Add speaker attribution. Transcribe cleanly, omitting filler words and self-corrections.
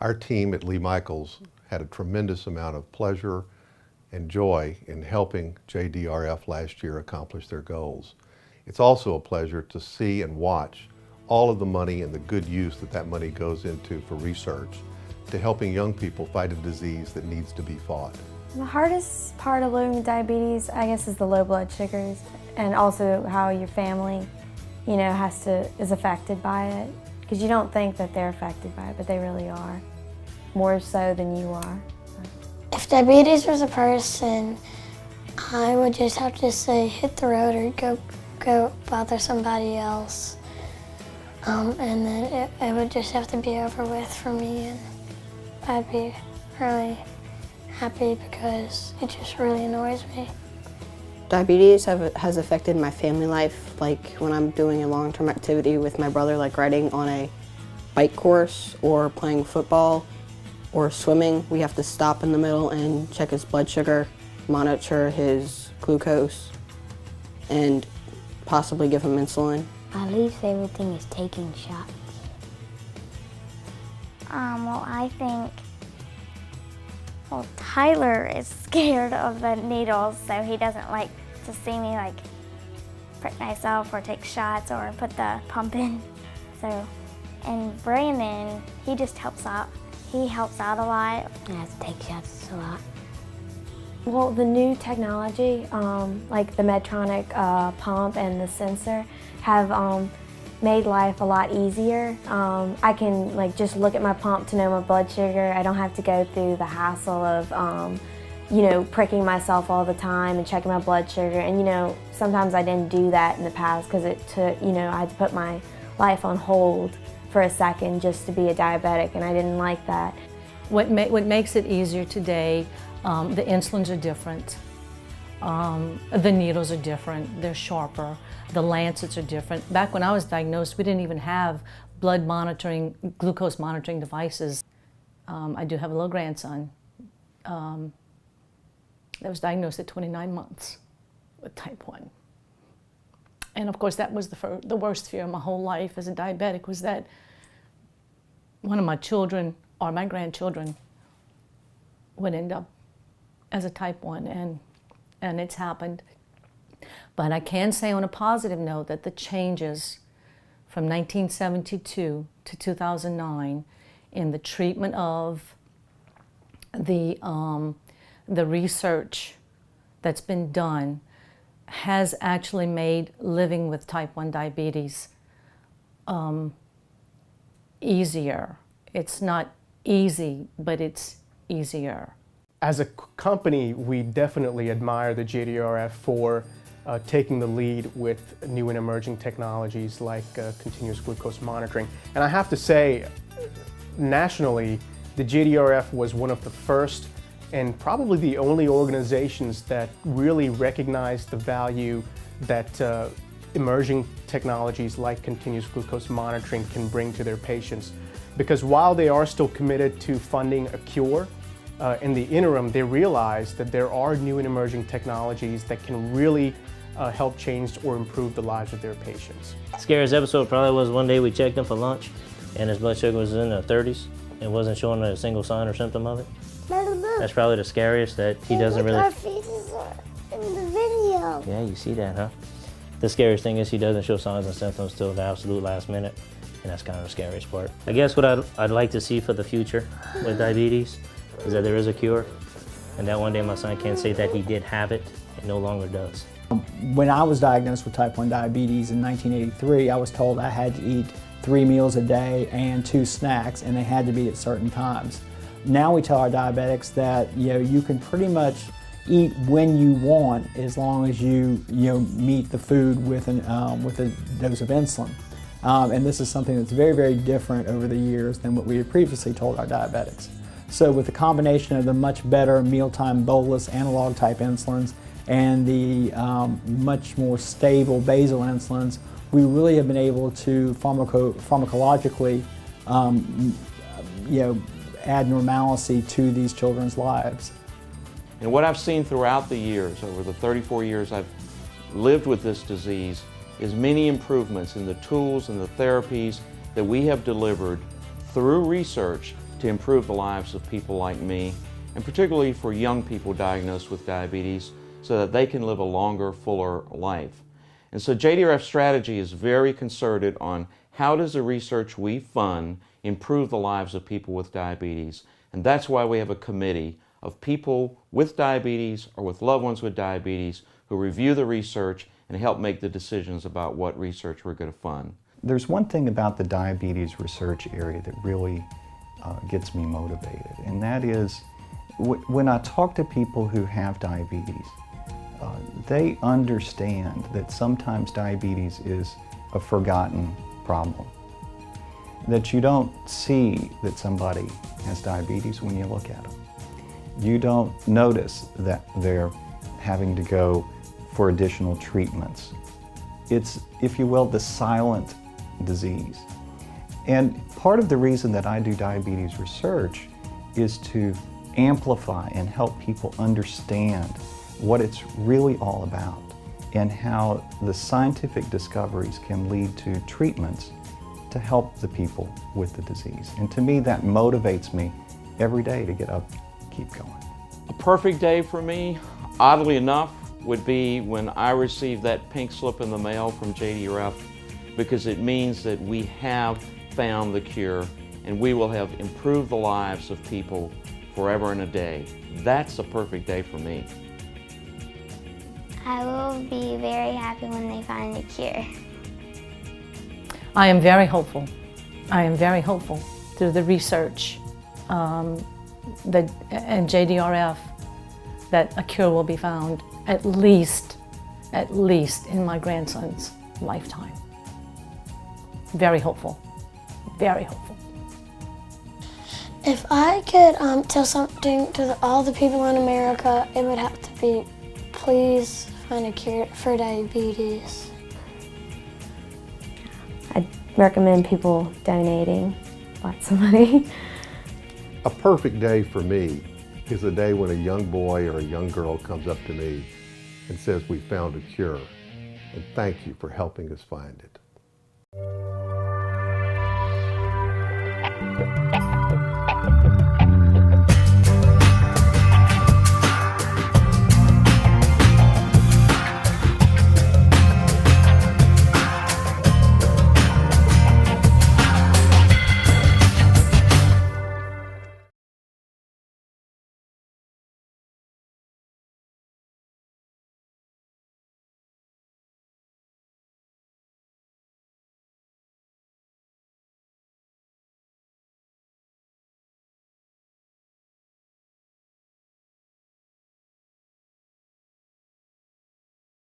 Speaker 1: Our team at Lee Michaels had a tremendous amount of pleasure and joy in helping JDRF last year accomplish their goals. It's also a pleasure to see and watch all of the money and the good use that money goes into for research, to helping young people fight a disease that needs to be fought.
Speaker 2: The hardest part of living with diabetes, I guess, is the low blood sugars, and also how your family, is affected by it. Because you don't think that they're affected by it, but they really are, more so than you are.
Speaker 3: If diabetes was a person, I would just have to say hit the road or go bother somebody else. And then it would just have to be over with for me, and I'd be really happy because it just really annoys me.
Speaker 4: Diabetes has affected my family life, like when I'm doing a long-term activity with my brother, like riding on a bike course or playing football or swimming. We have to stop in the middle and check his blood sugar, monitor his glucose, and possibly give him insulin.
Speaker 5: My least favorite thing is taking shots.
Speaker 6: Well, I think, Tyler is scared of the needles, so he doesn't like to see me prick myself or take shots or put the pump in. And Brandon, he just helps out. He helps out a lot.
Speaker 5: I have to take shots a lot.
Speaker 2: Well, the new technology, like the Medtronic pump and the sensor, have made life a lot easier. I can just look at my pump to know my blood sugar. I don't have to go through the hassle of pricking myself all the time and checking my blood sugar. And sometimes I didn't do that in the past because it took, I had to put my life on hold for a second just to be a diabetic, and I didn't like that.
Speaker 7: What makes it easier today, the insulins are different. The needles are different, they're sharper. The lancets are different. Back when I was diagnosed, we didn't even have blood monitoring, glucose monitoring devices. I do have a little grandson that was diagnosed at 29 months with type 1. And of course, that was the worst fear of my whole life as a diabetic, was that one of my children or my grandchildren would end up as a type 1, and it's happened. But I can say on a positive note that the changes from 1972 to 2009 in the treatment of the research that's been done has actually made living with type 1 diabetes easier. It's not easy, but it's easier.
Speaker 8: As a company, we definitely admire the JDRF for taking the lead with new and emerging technologies like continuous glucose monitoring. And I have to say, nationally, the JDRF was one of the first and probably the only organizations that really recognized the value that emerging technologies like continuous glucose monitoring can bring to their patients. Because while they are still committed to funding a cure, in the interim, they realize that there are new and emerging technologies that can really help change or improve the lives of their patients.
Speaker 9: Scariest episode probably was one day we checked him for lunch and his blood sugar was in the 30s and wasn't showing a single sign or symptom of it. That's probably the scariest, that he doesn't really...
Speaker 3: Our faces are in the video.
Speaker 9: Yeah, you see that, huh? The scariest thing is he doesn't show signs and symptoms till the absolute last minute, and that's kind of the scariest part. I guess what I'd like to see for the future with diabetes is that there is a cure, and that one day my son can say that he did have it and no longer does.
Speaker 10: When I was diagnosed with type 1 diabetes in 1983, I was told I had to eat 3 meals a day and 2 snacks, and they had to be at certain times. Now we tell our diabetics that you can pretty much eat when you want as long as you meet the food with a dose of insulin. And this is something that's very, very different over the years than what we had previously told our diabetics. So with the combination of the much better mealtime bolus analog type insulins and the much more stable basal insulins, we really have been able to pharmacologically add normalcy to these children's lives.
Speaker 11: And what I've seen throughout the years, over the 34 years I've lived with this disease, is many improvements in the tools and the therapies that we have delivered through research to improve the lives of people like me, and particularly for young people diagnosed with diabetes, so that they can live a longer, fuller life. And so JDRF's strategy is very concerted on how does the research we fund improve the lives of people with diabetes. And that's why we have a committee of people with diabetes or with loved ones with diabetes who review the research and help make the decisions about what research we're going to fund.
Speaker 12: There's one thing about the diabetes research area that really gets me motivated, and that is when I talk to people who have diabetes, they understand that sometimes diabetes is a forgotten problem. That you don't see that somebody has diabetes when you look at them. You don't notice that they're having to go for additional treatments. It's, if you will, the silent disease. And part of the reason that I do diabetes research is to amplify and help people understand what it's really all about and how the scientific discoveries can lead to treatments to help the people with the disease. And to me, that motivates me every day to get up and keep going.
Speaker 11: A perfect day for me, oddly enough, would be when I receive that pink slip in the mail from JDRF, because it means that we have found the cure and we will have improved the lives of people forever and a day. That's a perfect day for me.
Speaker 6: I will be very happy when they find the cure.
Speaker 7: I am very hopeful. I am very hopeful through the research and JDRF that a cure will be found at least in my grandson's lifetime. Very hopeful, very hopeful.
Speaker 3: If I could tell something to all the people in America, it would have to be, please find a cure for diabetes.
Speaker 2: I recommend people donating lots of money.
Speaker 1: A perfect day for me is a day when a young boy or a young girl comes up to me and says, "We found a cure, and thank you for helping us find it."